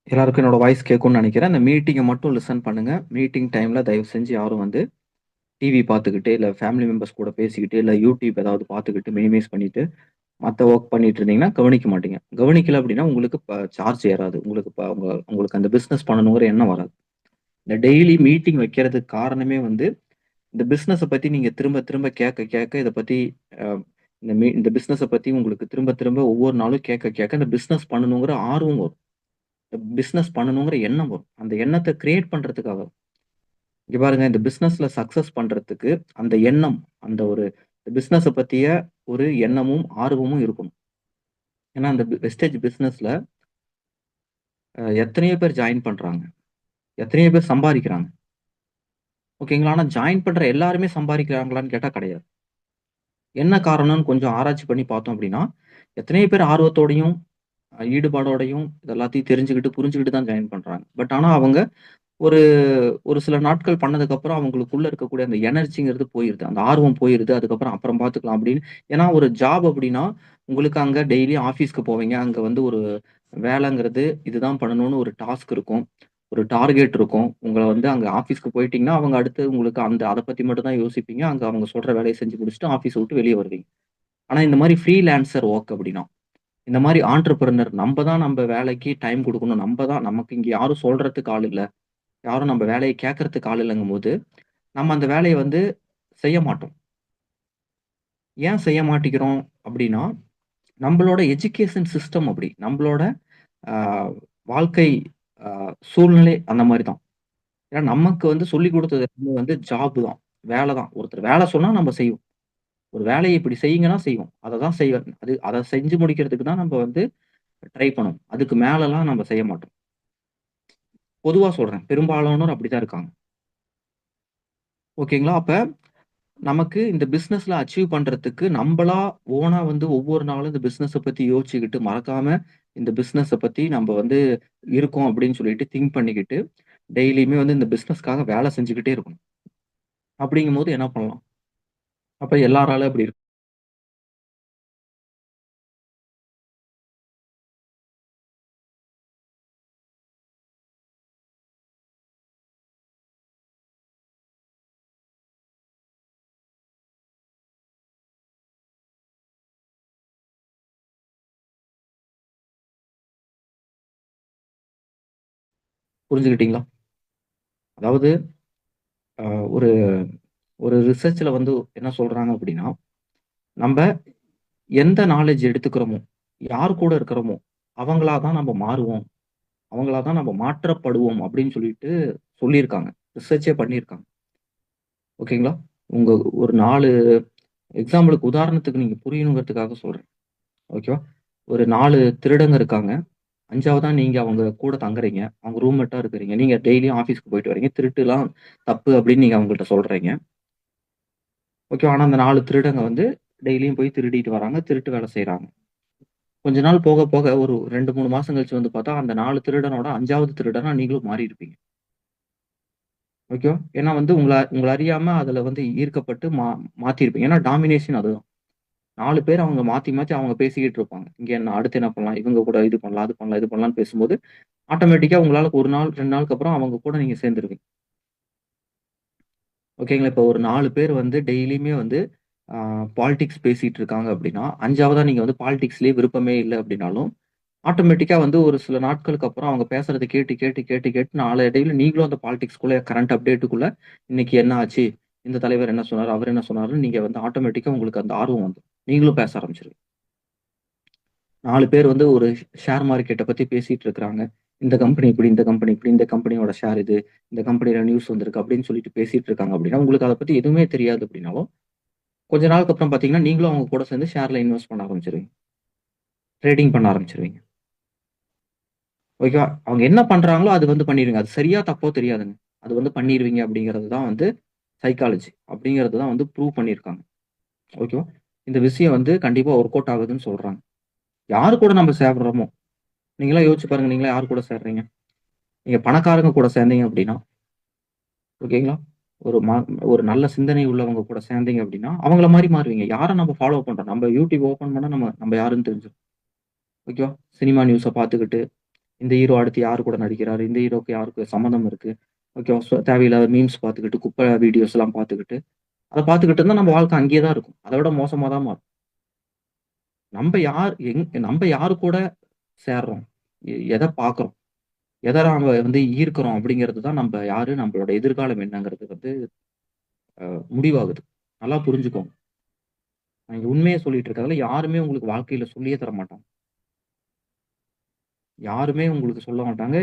எல்லாருக்கும் என்னோட வாய்ஸ் கேட்கும்னு நினைக்கிறேன். அந்த மீட்டிங்கை மட்டும் லிசன் பண்ணுங்க. மீட்டிங் டைம்ல தயவு செஞ்சு யாரும் வந்து டிவி பார்த்துக்கிட்டு, இல்ல ஃபேமிலி மெம்பர்ஸ் கூட பேசிக்கிட்டு, இல்ல யூடியூப் ஏதாவது பார்த்துக்கிட்டு மினிமைஸ் பண்ணிட்டு, மத்த வொர்க் பண்ணிட்டு இருந்தீங்கன்னா கவனிக்க மாட்டீங்க. கவனிக்கல அப்படின்னா உங்களுக்கு சார்ஜ் ஏறாது. உங்களுக்கு உங்களுக்கு அந்த பிசினஸ் பண்ணணுங்கிற எண்ணம் வராது. இந்த டெய்லி மீட்டிங் வைக்கிறதுக்கு காரணமே வந்து, இந்த பிசினஸ பத்தி நீங்க திரும்ப திரும்ப கேட்க கேட்க இத பத்தி அ இந்த பிசினஸ பத்தி உங்களுக்கு திரும்ப திரும்ப ஒவ்வொரு நாளும் கேட்க கேட்க இந்த பிசினஸ் பண்ணணுங்கிற ஆர்வம் வரும். பிசினஸ் பண்ணணுங்கிற எண்ணம் வரும். அந்த எண்ணத்த கிரியேட் பண்றதுக்காக. இங்க பாருங்க இந்த பிசினஸ்ல சக்சஸ் பண்றதுக்கு அந்த எண்ணம், அந்த ஒரு பிசினஸ பத்திய ஒரு எண்ணமும், ஆர்வமும் இருக்கணும். ஏன்னா அந்த வெஸ்டேஜ் பிசினஸ்ல எத்தனையோ பேர் ஜாயின் பண்றாங்க. எத்தனையோ பேர் சம்பாரிக்கிறாங்க. ஓகேங்களா? ஆனா ஜாயின் பண்ற எல்லாருமே சம்பாரிக்கிறாங்களான்னு கேட்டா கிடையாது. என்ன காரணம்னு கொஞ்சம் ஆராய்ச்சி பண்ணி பார்த்தோம் அப்படின்னா, எத்தனையோ பேர் ஆர்வத்தோடையும், ஈடுபாடோடையும் இது எல்லாத்தையும் தெரிஞ்சுக்கிட்டு, புரிஞ்சுகிட்டு தான் ஜாயின் பண்றாங்க. பட் ஆனா அவங்க ஒரு ஒரு சில நாட்கள் பண்ணதுக்கப்புறம் அவங்களுக்குள்ள இருக்கக்கூடிய அந்த எனர்ஜிங்கிறது போயிருது. அந்த ஆர்வம் போயிருது. அதுக்கப்புறம் அப்புறம் பார்த்துக்கலாம் அப்படின்னு. ஏன்னா ஒரு ஜாப் அப்படின்னா, உங்களுக்கு அங்க டெய்லி ஆஃபீஸ்க்கு போவீங்க. அங்க வந்து ஒரு வேலைங்கிறது இதுதான் பண்ணணும்னு ஒரு டாஸ்க் இருக்கும். ஒரு டார்கெட் இருக்கும். உங்கள வந்து அங்க ஆஃபீஸ்க்கு போயிட்டீங்கன்னா, அவங்க அடுத்து உங்களுக்கு அத பத்தி மட்டும் தான் யோசிப்பீங்க. அங்க அவங்க சொல்ற வேலைய செஞ்சு முடிச்சுட்டு ஆஃபீஸ விட்டு வெளிய வருவீங்க. ஆனா இந்த மாரி ஃப்ரீலான்சர் வொர்க் அப்படின்னா, இந்த மாரி ஆன்ட்ரபிரினர் நம்ப வேலைக்கு டைம் குடுக்கணும். நமக்கு இங்க யாரும் சொல்றதுக்கு ஆள் இல்ல. யாரும் நம்ம வேலைய கேட்கறதுக்கு ஆள் இல்லங்கும்போது, நம்ம அந்த வேலைய வந்து செய்ய மாட்டோம். ஏன் செய்ய மாட்டேங்கிறோம் அப்டின்னா, நம்பளோட எஜுகேஷன் சிஸ்டம் அப்படி. நம்பளோட அ வாழ்க்கை அ சூழ்நிலை அந்த மாரி தான். ஏன்னா நமக்கு வந்து சொல்லிக் குடுத்தது எல்லாமே வந்து ஜாப் தான். வேல தான். ஒருத்தர் வேல சொன்னா நம்ம செய்வோம். ஒரு வேலைய இப்படி செய்யுங்கன்னா செய்வோம். அத தான் செய்வேன். அத செஞ்சு முடிக்கிறதுக்கு தான் நம்ப வந்து ட்ரை பண்ணுவோம். அதுக்கு மேலலாம் நம்ம செய்ய மாட்டோம். பொதுவா சொல்றேன். பெரும்பாலானோர் அப்படித்தான் இருக்காங்க. ஓகேங்களா? அப்ப நமக்கு இந்த பிசினஸ்ல அச்சீவ் பண்றதுக்கு நம்பளா ஓனா வந்து ஒவ்வொரு நாளும் இந்த பிசினஸ பத்தி யோசிச்சுக்கிட்டு, மறக்காம இந்த பிசினஸ பத்தி நம்ப வந்து இருக்கோம் அப்படின்னு சொல்லிட்டு திங்க் பண்ணிக்கிட்டு, டெய்லியுமே வந்து இந்த பிசினஸ்க்காக வேலை செஞ்சுக்கிட்டே இருக்கணும். அப்படிங்கும்போது என்ன பண்ணலாம்? அப்ப எல்லாராலும் அப்படி இருக்க புரிஞ்சுக்கிட்டீங்களா? அதாவது அ ஒரு ஒரு ரிசர்ச்ல வந்து என்ன சொல்றாங்க அப்படின்னா, நம்ப எந்த நாலேட்ஜ் எடுத்துக்கிறோமோ, யார் கூட இருக்கிறோமோ, அவங்களா தான் நம்ம மாறுவோம். அவங்களா தான் நம்ம மாற்றப்படுவோம் அப்படின்னு சொல்லிட்டு சொல்லியிருக்காங்க. ரிசர்ச்சே பண்ணியிருக்காங்க. ஓகேங்களா? உங்க ஒரு 4 எக்ஸாம்பிளுக்கு உதாரணத்துக்கு நீங்க புரியணுங்கிறதுக்காக சொல்றேன். ஓகேவா? ஒரு 4 திருடங்க இருக்காங்க. 5வதா நீங்க அவங்க கூட தங்குறீங்க. அவங்க ரூம்மேட்டா இருக்கிறீங்க. நீங்க டெய்லியும் ஆஃபீஸ்க்கு போயிட்டு வரீங்க. திருட்டுலாம் தப்பு அப்படின்னு நீங்க அவங்கள்ட்ட சொல்றீங்க. ஓகேவா? ஆனா அந்த 4 திருடங்க வந்து டெய்லியும் போய் திருடிட்டு வராங்க. திருட்டு வேலை செய்றாங்க. கொஞ்ச நாள் போக போக ஒரு 2, 3 மாசம் கழிச்சு வந்து பார்த்தா, அந்த 4 திருடனோட 5வது திருடனா நீங்களும் மாறியிருப்பீங்க. ஓகேவா? ஏன்னா வந்து உங்கள உங்கள அறியாம அதுல வந்து ஈர்க்கப்பட்டு மாத்தியிருப்பீங்க. ஏன்னா டாமினேஷன் அதுதான். 4 பேர் அவங்க மாத்தி, மாத்தி அவங்க பேசிக்கிட்டு இருப்பாங்க. இங்க என்ன அடுத்து என்ன பண்ணலாம்? இவங்க கூட இது பண்ணலாம், அது பண்ணலாம், இது பண்ணலாம்ன்னு பேசும்போது, ஆட்டோமேட்டிக்கா உங்களால 1 நாள், 2 நாளுக்கு அப்புறம் அவங்க கூட நீங்க சேர்ந்துருவீங்க. ஓகேங்களா? இப்போ ஒரு 4 பேர் வந்து டெய்லியுமே வந்து ஆ பாலிடிக்ஸ் பேசிட்டு இருக்காங்க அப்படின்னா, 5வதா நீங்க வந்து பாலிடிக்ஸ்லயே விருப்பமே இல்ல அப்படின்னாலும், ஆட்டோமேட்டிக்கா வந்து ஒரு சில நாட்களுக்கு அப்புறம் அவங்க பேசுறத கேட்டு, கேட்டு, கேட்டு, கேட்டு நாளடைவில நீங்களும் அந்த பாலிடிக்ஸ்குள்ள கரண்ட் அப்டேட்டுக்குள்ள இன்னைக்கு என்ன ஆச்சு? இந்த தலைவர் என்ன சொன்னாரு? அவர் என்ன சொன்னாருன்னு நீங்க வந்து ஆட்டோமேட்டிக்கா உங்களுக்கு அந்த ஆர்வம் வந்துரும். நீங்களும் பேச ஆரம்பிச்சுருவீங்க. 4 பேர் வந்து ஒரு ஷேர் மார்க்கெட்ட பத்தி பேசிட்டு இருக்கிறாங்க. இந்த கம்பெனி இப்படி, இந்த கம்பெனி இப்படி, இந்த கம்பெனியோட ஷேர் இது, இந்த கம்பெனில நியூஸ் வந்திருக்கு அப்படின்னு சொல்லிட்டு பேசிட்டு இருக்காங்க அப்படின்னா, உங்களுக்கு அத பத்தி எதுவுமே தெரியாது அப்படின்னாலும், கொஞ்ச நாளுக்கு அப்புறம் பார்த்தீங்கன்னா, நீங்களும் அவங்க கூட சேர்ந்து ஷேர்ல இன்வெஸ்ட் பண்ண ஆரம்பிச்சுருவீங்க. ட்ரேடிங் பண்ண ஆரம்பிச்சுருவீங்க. ஓகேவா? அவங்க என்ன பண்றாங்களோ அது வந்து பண்ணிருங்க. அது சரியா தப்போ தெரியாதுங்க. அது வந்து பண்ணிருவீங்க அப்படிங்கிறது தான் வந்து சைக்காலஜி. அப்படிங்கிறது தான் வந்து ப்ரூவ் பண்ணியிருக்காங்க. ஓகேவா? இந்த விஷயம் வந்து கண்டிப்பா ஒர்க் அவுட் ஆகுதுன்னு சொல்றாங்க. யாரு கூட நம்ம சேர்றோமோ, நீங்களா யோசிச்சு பாருங்க. நீங்களா யார் கூட சேர்றீங்க? நீங்க பணக்காரங்க கூட சேர்ந்தீங்க அப்படின்னா, ஓகேங்களா? ஒரு ம ஒரு நல்ல சிந்தனை உள்ளவங்க கூட சேர்ந்தீங்க அப்படின்னா, அவங்கள மாரி மாறுவீங்க. யார நம்ம ஃபாலோ பண்றோம்? நம்ம யூடியூப் ஓப்பன் பண்ணா நம்ம நம்ம யாருன்னு தெரிஞ்சிரும். ஓகேவா? சினிமா நியூஸ பார்த்துக்கிட்டு, இந்த ஹீரோ அடுத்து யாரு கூட நடிக்கிறாரு, இந்த ஹீரோக்கு யாருக்கு சம்மந்தம் இருக்கு, ஓகேவா? தேவையில்லாத மீம்ஸ் பார்த்துக்கிட்டு, குப்பை வீடியோஸ் எல்லாம் பார்த்துக்கிட்டு, அதை பார்த்துக்கிட்டு இருந்தா நம்ம வாழ்க்கை அங்கேயே தான் இருக்கும். அதை விட மோசமா தான் மாறும். நம்ம யாரு கூட சேர்றோம், எதை பார்க்குறோம், எதை நாம ஈர்க்கிறோம் அப்படிங்கிறது தான் நம்ம யாரு, நம்மளோட எதிர்காலம் என்னங்கிறது முடிவாகுது. நல்லா புரிஞ்சுக்கோங்க. நான் இங்க உண்மையை சொல்லிட்டு இருக்கறதுல யாருமே உங்களுக்கு வாழ்க்கையில சொல்லியே தர மாட்டாங்க. யாருமே உங்களுக்கு சொல்ல மாட்டாங்க.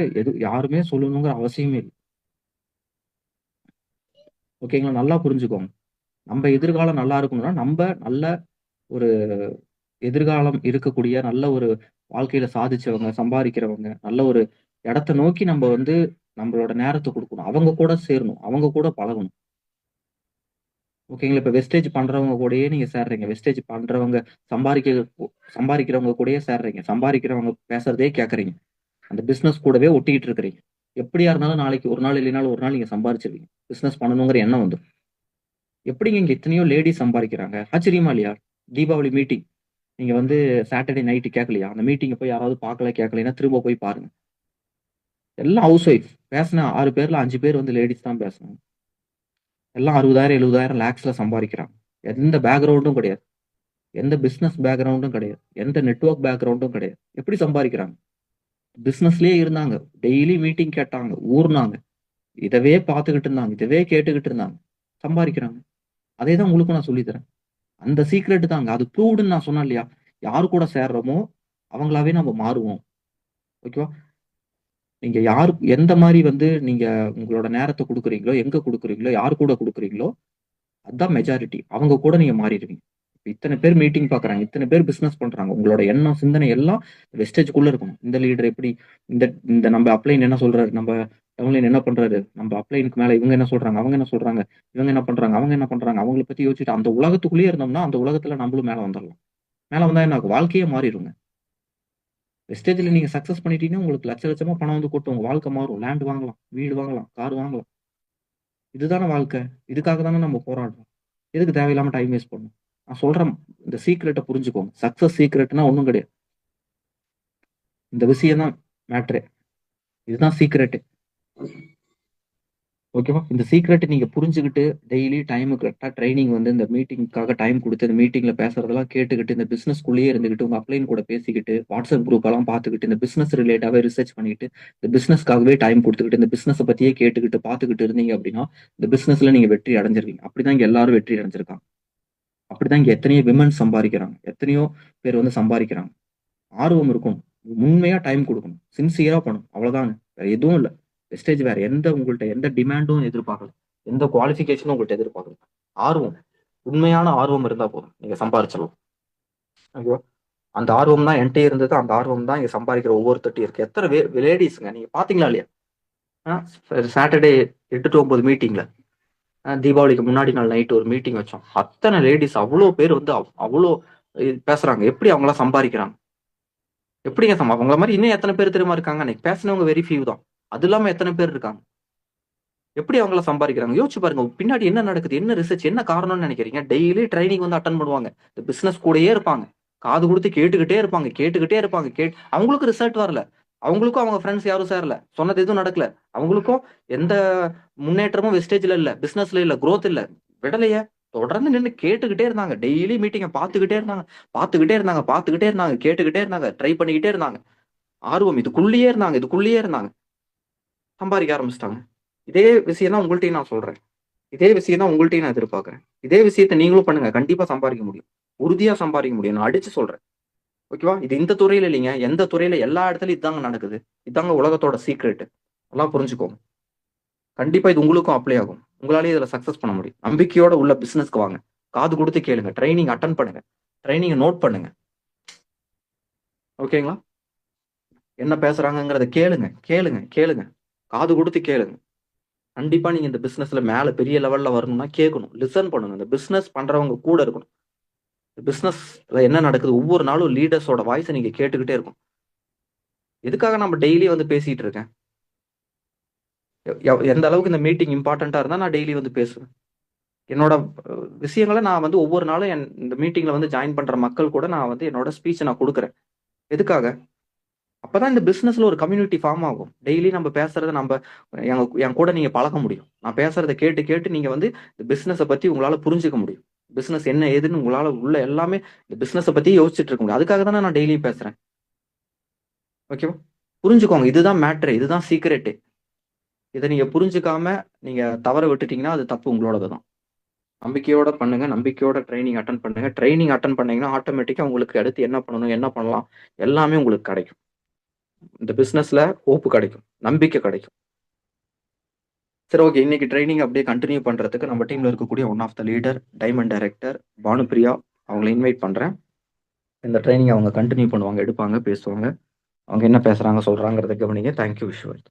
யாருமே சொல்லணுங்கிற அவசியமே இல்ல. ஓகேங்களா? நல்லா புரிஞ்சுக்கோங்க. நம்ம எதிர்காலம் நல்லா இருக்கணும்னா, நல்ல ஒரு எதிர்காலம் இருக்கக்கூடிய, நல்ல ஒரு வாழ்க்கையில சாதிச்சவங்க, சம்பாதிக்கிறவங்க, நல்ல ஒரு இடத்த நோக்கி நம்ம நம்மளோட நேரத்த குடுக்கணும். அவங்க கூட சேரணும். அவங்க கூட பழகணும். ஓகேங்களா? இப்ப வெஸ்டேஜ் பண்றவங்க கூடயே நீங்க சேர்றீங்க. வெஸ்டேஜ் பண்றவங்க சம்பாரிக்க சம்பாரிக்கிறவங்க கூடயே சேர்றீங்க. சம்பாரிக்கிறவங்க பேசுறதே கேட்கறீங்க. அந்த பிசினஸ் கூடவே ஒட்டிக்கிட்டு இருக்கிறீங்க. எப்படியா இருந்தாலும் நாளைக்கு ஒரு நாள் இல்லைனாலும் ஒரு நாள் நீங்க சம்பாரிச்சிருவீங்க. பிசினஸ் பண்ணணுங்கிற எண்ணம் வந்துரும். எப்படிங்க இங்க எத்தனையோ லேடீஸ் சம்பாதிக்கிறாங்க. ஆச்சரியமா இல்லையா? தீபாவளி மீட்டிங் நீங்க சாட்டர்டே நைட் கேட்கலையா? அந்த மீட்டிங்க போய் யாராவது பார்க்கல, கேட்கலைன்னா திரும்ப போய் பாருங்க. எல்லாம் ஹவுஸ் ஒய்ஃப். பேசின 6 பேர்ல 5 பேர் லேடீஸ் தான் பேசுனாங்க. எல்லாம் 60,000 70,000 லேக்ஸ்ல சம்பாதிக்கிறாங்க. எந்த பேக்ரவுண்டும் கிடையாது. எந்த பிசினஸ் பேக்ரவுண்டும் கிடையாது. எந்த நெட்வொர்க் பேக்ரவுண்டும் கிடையாது. எப்படி சம்பாதிக்கிறாங்க? பிசினஸ்லயே இருந்தாங்க. டெய்லி மீட்டிங் கேட்டாங்க. ஊர்னாங்க. இதவே பார்த்துக்கிட்டு இருந்தாங்க. இதவே கேட்டுக்கிட்டு இருந்தாங்க. சம்பாதிக்கிறாங்க. அதே தான் உங்களுக்கும் நான் சொல்லி தரேன். அந்த சீக்ரெட் தாங்க. அது ப்ரூவ்டுன்னு நான் சொன்னேன் இல்லையா? யாரு கூட சேர்றோமோ அவங்களாவே நம்ம மாறுவோம். ஓகேவா? நீங்க எந்த மாரி நீங்க உங்களோட நேரத்த குடுக்குறீங்களோ, எங்க குடுக்குறீங்களோ, யார் கூட குடுக்குறீங்களோ, அதான் மெஜாரிட்டி. அவங்க கூட நீங்க மாறிடுவீங்க. இத்தன பேர் மீட்டிங் பார்க்குறாங்க. இத்தன பேர் பிசினஸ் பண்றாங்க. உங்களோட எண்ணம், சிந்தனை எல்லாம் வெஸ்டேஜ்க்குள்ள இருக்கணும். இந்த லீடர் எப்படி இந்த இந்த நம்ம அப்ளைன் என்ன சொல்றாரு? நம்ம டவுன்லைன் என்ன பண்றாரு? நம்ம அப்ளைனுக்கு மேல இவங்க என்ன சொல்றாங்க? அவங்க என்ன சொல்றாங்க? இவங்க என்ன பண்றாங்க? அவங்க என்ன பண்றாங்க? அவங்கள பத்தி யோசிச்சுட்டு அந்த உலகத்துக்குள்ளேயே இருந்தோம்னா, அந்த உலகத்துல நம்மளும் மேல வந்துரலாம். மேல வந்தா என்ன ஆகும்? வாழ்க்கையே மாறிருங்க. வெஸ்டேஜ்ல நீங்க சக்சஸ் பண்ணிட்டீங்கன்னா, உங்களுக்கு லட்ச லட்சமா பணம் கொட்டும். உங்க வாழ்க்கை மாறும். லேண்ட் வாங்கலாம், வீடு வாங்கலாம், கார் வாங்கலாம். இதுதானே வாழ்க்கை. இதுக்காக தானே நம்ம போராடுறோம். எதுக்கு தேவையில்லாம டைம் வேஸ்ட் பண்ணணும்? நான் சொல்றேன், இந்த சீக்ரெட்ட புரிஞ்சுக்கோங்க. சக்சஸ் சீக்ரெட்னா ஒண்ணும் கிடையாது. இந்த விஷயம் தான் மேட்டரே. இதுதான் சீக்ரெட். ஓகேவா? இந்த சீக்ரெட் நீங்க புரிஞ்சுகிட்டு டெய்லி டைமுக்கு கரெக்ட்டா ட்ரெய்னிங் இந்த மீட்டிங்க்காக டைம் குடுத்து, இந்த மீட்டிங்ல பேசுறதெல்லாம் கேட்டுக்கிட்டு, இந்த பிசினஸ்க்குள்ளேயே இருந்துகிட்டு, உங்க அப்ளைன் கூட பேசிக்கிட்டு, வாட்ஸ்அப் குரூப் எல்லாம் பார்த்துக்கிட்டு, இந்த பிசினஸ் ரிலேட்டாவே ரிசர்ச் பண்ணிட்டு, இந்த பிசினஸ்க்காகவே டைம் குடுத்துக்கிட்டு, இந்த பிசினஸ பத்தியே கேட்டுக்கிட்டு, பார்த்துக்கிட்டு இருந்தீங்க அப்படின்னா, இந்த பிசினஸ்ல நீங்க வெற்றி அடைஞ்சிருவீங்க. அப்படிதான் இங்க எல்லாரும் வெற்றி அடைஞ்சிருக்காங்க. அப்படிதான் இங்க எத்தனையோ விமன் சம்பாதிக்கிறாங்க. எத்தனையோ பேர் சம்பாதிக்கிறாங்க. ஆர்வம் இருக்கணும். உண்மையா டைம் குடுக்கணும். சின்சியரா பண்ணணும். அவ்வளவுதாங்க. வேற எதுவும் இல்ல. வெஸ்டேஜ் வேற உங்கள்ட்ட எந்த டிமாண்டும் எதிர்பார்க்கல. எந்த குவாலிஃபிகேஷனும் உங்கள்ட்ட எதிர்பார்க்கல. ஆர்வம். உண்மையான ஆர்வம் இருந்தா போதும். நீங்க சம்பாரிச்சிடலாம். ஓகேவா? அந்த ஆர்வம் தான் என்கிட்டயே இருந்தது. அந்த ஆர்வம் தான் இங்க சம்பாதிக்கிற ஒவ்வொருத்தர்ட்டயும் இருக்கு. எத்தனை லேடீஸ்ங்க நீங்க பாத்தீங்களா இல்லையா? சாட்டர்டே 8 to 9 மீட்டிங்ல தீபாவளிக்கு முன்னாடி நாள் நைட் ஒரு மீட்டிங் வச்சோம். அத்தனை லேடிஸ் அவ்வளோ பேர் அவ்வளோ பேசுறாங்க. எப்படி அவங்களாம் சம்பாதிக்கிறாங்க? எப்படிங்க அவங்கள மாதிரி இன்னும் எத்தனை பேர் தெரியுமா இருக்காங்க? அன்னைக்கு பேசினவங்க வெரி ஃபியூ தான். அது இல்லாம எத்தனை பேர் இருக்காங்க? எப்படி அவங்கள சம்பாதிக்கிறாங்க? யோசிச்சு பாருங்க. பின்னாடி என்ன நடக்குது? என்ன ரிசர்ச்? என்ன காரணம்னு நினைக்கிறீங்க? டெய்லி ட்ரைனிங் அட்டன் பண்ணுவாங்க. இந்த பிசினஸ் கூடயே இருப்பாங்க. காது கொடுத்து கேட்டுக்கிட்டே இருப்பாங்க. கேட்டுக்கிட்டே இருப்பாங்க. அவங்களுக்கும் ரிசல்ட் வரல. அவங்களுக்கும் அவங்க ஃப்ரெண்ட்ஸ் யாரும் சேரல. சொன்னது எதுவும் நடக்கல. அவங்களுக்கும் எந்த முன்னேற்றமும் வெஸ்டேஜ்ல இல்ல. பிசினஸ்ல இல்ல. growth இல்ல. விடலையே. தொடர்ந்து நின்னு கேட்டுக்கிட்டே இருந்தாங்க. டெய்லி மீட்டிங்க பார்த்துக்கிட்டே இருந்தாங்க. பார்த்துக்கிட்டே இருந்தாங்க. பார்த்துக்கிட்டே இருந்தாங்க. கேட்டுக்கிட்டே இருந்தாங்க. ட்ரை பண்ணிக்கிட்டே இருந்தாங்க. ஆர்வம் இதுக்குள்ளேயே இருந்தாங்க. இதுக்குள்ளேயே இருந்தாங்க. சம்பாதிக்க ஆரம்பிச்சிட்டாங்க. இதே விஷயம் தான் உங்கள்ட்டையும் நான் சொல்றேன். இதே விஷயம் தான் உங்கள்ட்டையும் நான் எதிர்பார்க்கிறேன். இதே விஷயத்த நீங்களும் பண்ணுங்க. கண்டிப்பா சம்பாதிக்க முடியும். உறுதியா சம்பாதிக்க முடியும். நான் அடிச்சு சொல்றேன். ஓகேவா? இது இந்த துறையில இல்லைங்க. எந்த துறையில எல்லா இடத்துலயும் இதாங்க நடக்குது. இதாங்க உலகத்தோட சீக்ரெட். நல்லா புரிஞ்சுக்கோங்க. கண்டிப்பா இது உங்களுக்கும் அப்ளை ஆகும். உங்களாலேயே இதுல சக்சஸ் பண்ண முடியும். நம்பிக்கையோட உள்ள பிசினஸ்க்கு வாங்க. காது கொடுத்து கேளுங்க. ட்ரைனிங் அட்டன் பண்ணுங்க. ட்ரைனிங் நோட் பண்ணுங்க. ஓகேங்களா? என்ன பேசுறாங்கங்கிறத கேளுங்க. கேளுங்க. கேளுங்க. காது கொடுத்து கேளுங்க. கண்டிப்பா நீங்க இந்த பிசினஸ்ல மேல பெரிய லெவல்ல வரணும்னா கேட்கணும். லிசன் பண்ணணும். இந்த பிசினஸ் பண்றவங்க கூட இருக்கணும். பிசினஸ்ல என்ன நடக்குது? ஒவ்வொரு நாளும் லீடர்ஸோட வாய்ஸை நீங்க கேட்டுக்கிட்டே இருக்கும். எதுக்காக நம்ம டெய்லி பேசிட்டு இருக்கேன்? எந்த அளவுக்கு இந்த மீட்டிங் இம்பார்ட்டண்டா இருந்தா நான் டெய்லி பேசுவேன். என்னோட விஷயங்களை நான் ஒவ்வொரு நாளும் இந்த மீட்டிங்ல ஜாயின் பண்ற மக்கள் கூட நான் என்னோட ஸ்பீச் நான் கொடுக்குறேன். எதுக்காக? அப்பதான் இந்த பிசினஸ்ல ஒரு கம்யூனிட்டி ஃபார்ம் ஆகும். டெய்லி நம்ம பேசுறத என் கூட நீங்க பழக முடியும். நான் பேசுறத கேட்டு கேட்டு நீங்க வந்து இந்த பிசினஸ பத்தி உங்களால புரிஞ்சுக்க முடியும். பிசினஸ் என்ன ஏதுன்னு உங்களால உள்ள எல்லாமே இந்த பிசினஸ பத்தி யோசிச்சுட்டு இருக்க முடியும். அதுக்காக தானே நான் டெய்லியும் பேசுறேன். ஓகேவா? புரிஞ்சுக்கோங்க. இதுதான் மேட்ரு. இதுதான் சீக்ரெட்டு. இத நீங்க புரிஞ்சுக்காம நீங்க தவற விட்டுட்டீங்கன்னா, அது தப்பு உங்களோடது தான். நம்பிக்கையோட பண்ணுங்க. நம்பிக்கையோட ட்ரெய்னிங் அட்டெண்ட் பண்ணுங்க. ட்ரெய்னிங் அட்டெண்ட் பண்ணீங்கன்னா, ஆட்டோமேட்டிக்கா உங்களுக்கு அடுத்து என்ன பண்ணணும், என்ன பண்ணலாம் எல்லாமே உங்களுக்கு கிடைக்கும். இந்த பிசினஸ்ல ஹோப் கிடைக்கும். நம்பிக்கை கிடைக்கும். சரி, ஓகே. இன்னைக்கு ட்ரெய்னிங் அப்படியே கன்டின்யூ பண்றதுக்கு நம்ம டீம்ல இருக்கக்கூடிய one of the leader, diamond director Bhanupriya அவங்கள இன்வைட் பண்றேன். இந்த ட்ரெய்னிங் அவங்க கன்டின்யூ பண்ணுவாங்க, எடுப்பாங்க, பேசுவாங்க. அவங்க என்ன பேசுறாங்க, சொல்றாங்கிறத கவனிங்க. Thank you. விஷுவல்.